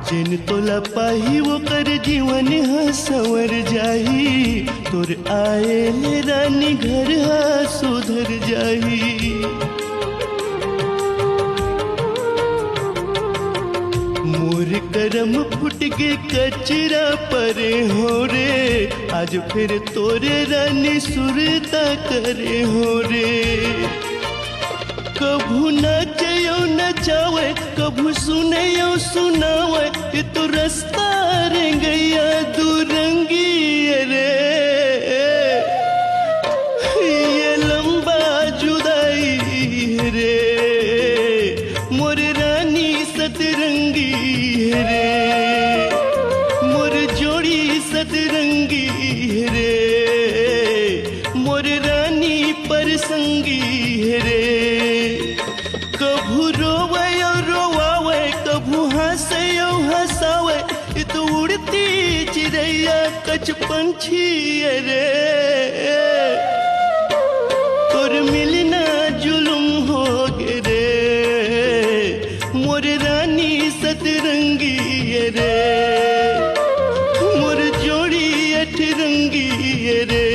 जिन तोला पाही वो कर जीवन हा संवर जाही, तोर आए रानी घर हा सुधर जाही। मोर करम फुट के कचरा परे हो रे, आज फिर तोरे रानी सुरता करे हो रे। कभू नाचयो नचावे, कभू सुनयो सुनावे, ये तो रास्ता रे गया दुरंगी रे। ये लंबा जुदाई रे, मोर रानी सतरंगी रे, मोर जोड़ी सतरंगी रे, मोर रानी परसंगी रे। कभू रोवे रोवावे, कभू हंसे हंसावे, ये तो उड़ती चिड़ैया कछ पंछी रे। तोर मिलना जुलुम हो गे रे, मोर रानी सतरंगी रे, मोर जोड़ी अठरंगी रे।